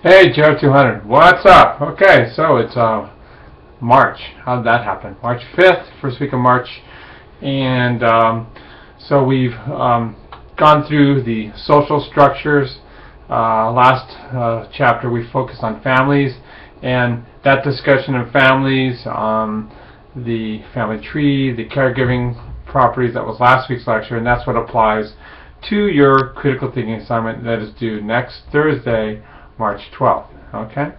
Hey, Joe 200. What's up? Okay, so it's March. How did that happen? March 5th, first week of March. And so we've gone through the social structures. Last chapter we focused on families, and that discussion of families, the family tree, the caregiving properties, that was last week's lecture, and that's what applies to your critical thinking assignment that is due next Thursday, March 12th. Okay.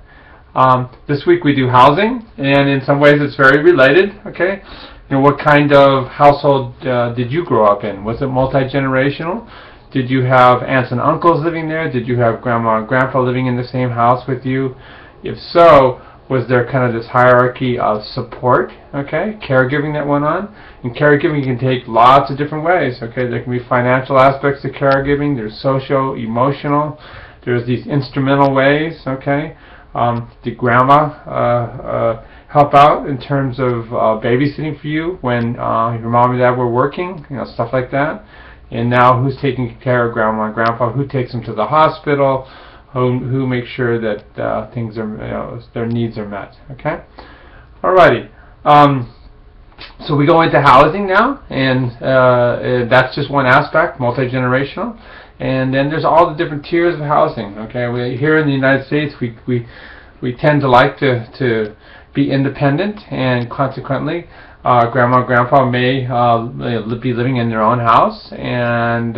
This week we do housing, and in some ways it's very related. Okay. You know, what kind of household did you grow up in? Was it multi-generational? Did you have aunts and uncles living there? Did you have grandma and grandpa living in the same house with you? If so, was there kind of this hierarchy of support, okay, caregiving that went on? And caregiving can take lots of different ways, okay? There can be financial aspects of caregiving. There's socio-emotional. There's these instrumental ways, okay? Did grandma help out in terms of babysitting for you when your mom and dad were working? You know, stuff like that. And now who's taking care of grandma and grandpa? Who takes them to the hospital? Who makes sure that things are, their needs are met? Okay. Alrighty. So we go into housing now, and that's just one aspect, multi-generational. And then there's all the different tiers of housing. Okay. Here in the United States, we tend to like to be independent, and consequently, grandma and grandpa may be living in their own house, and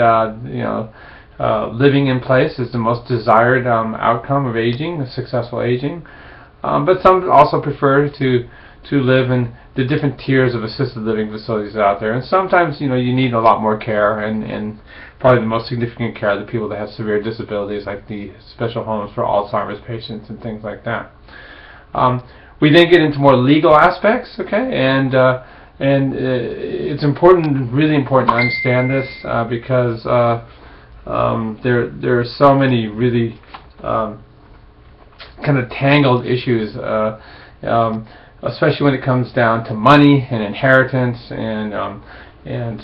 living in place is the most desired outcome of aging, successful aging. But some also prefer to live in the different tiers of assisted living facilities out there. And sometimes, you need a lot more care, and probably the most significant care are the people that have severe disabilities, like the special homes for Alzheimer's patients and things like that. We then get into more legal aspects, okay, and it's important, really important to understand this because there are so many really kind of tangled issues, especially when it comes down to money and inheritance, and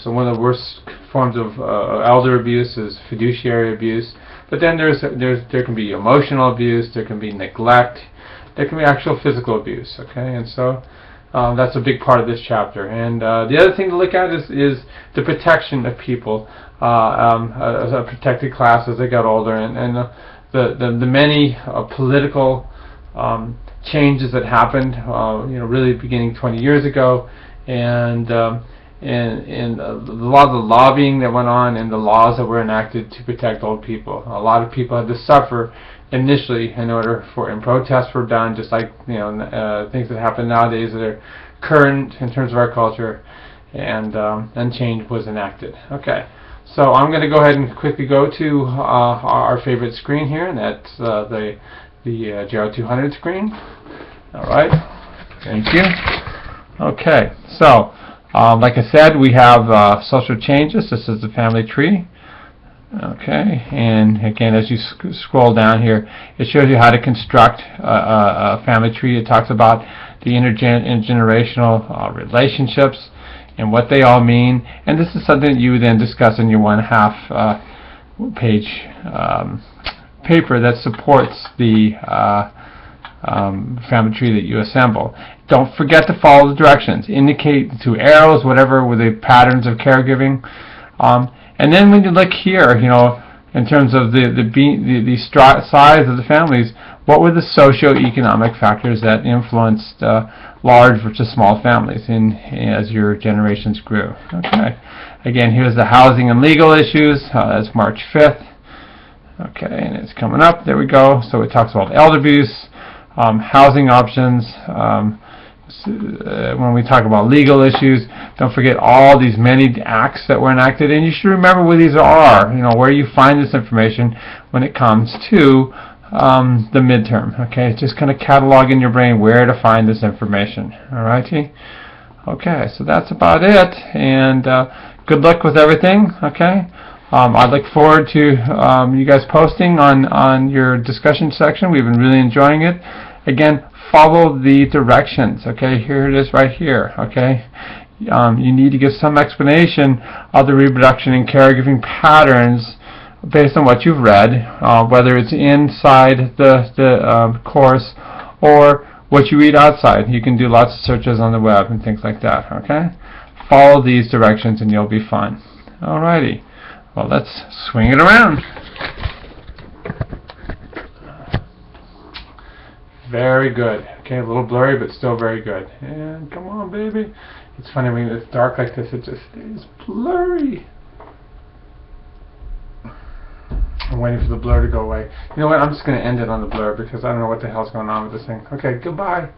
so one of the worst forms of elder abuse is fiduciary abuse. But then there can be emotional abuse, there can be neglect, there can be actual physical abuse. Okay, and so that's a big part of this chapter. And the other thing to look at is the protection of people, as a protected class as they got older, and the many political changes that happened, really beginning 20 years ago, and a lot of the lobbying that went on, and the laws that were enacted to protect old people. A lot of people had to suffer initially and protests were done, just like things that happen nowadays that are current in terms of our culture, and change was enacted. Okay, so I'm going to go ahead and quickly go to our favorite screen here, and that's the JR200 screen. All right, thank you. Okay, so like I said, we have social changes. This is the family tree. Okay, and again, as you scroll down here, it shows you how to construct a family tree. It talks about the intergenerational relationships and what they all mean, and this is something that you then discuss in your 1.5 page paper that supports the family tree that you assemble. Don't forget to follow the directions. Indicate to arrows, whatever were the patterns of caregiving. And then when you look here, in terms of the size of the families, what were the socio-economic factors that influenced large versus small families as your generations grew? Okay. Again, here's the housing and legal issues. That's March 5th. Okay, and it's coming up. There we go. So it talks about elder abuse, housing options. When we talk about legal issues, don't forget all these many acts that were enacted, and you should remember where these are, where you find this information when it comes to the midterm. Okay, just kind of catalog in your brain where to find this information. Alrighty. Okay, so that's about it, and good luck with everything. Okay, I look forward to you guys posting on your discussion section. We've been really enjoying it. Again, follow the directions. Okay, here it is right here. Okay, you need to give some explanation of the reproduction and caregiving patterns based on what you've read, whether it's inside the course or what you read outside. You can do lots of searches on the web and things like that, okay? Follow these directions and you'll be fine. Alrighty. Well, let's swing it around. Very good. Okay, a little blurry, but still very good. And come on, baby. It's funny when it's dark like this, it just stays blurry. I'm waiting for the blur to go away. You know what? I'm just going to end it on the blur because I don't know what the hell's going on with this thing. Okay, goodbye.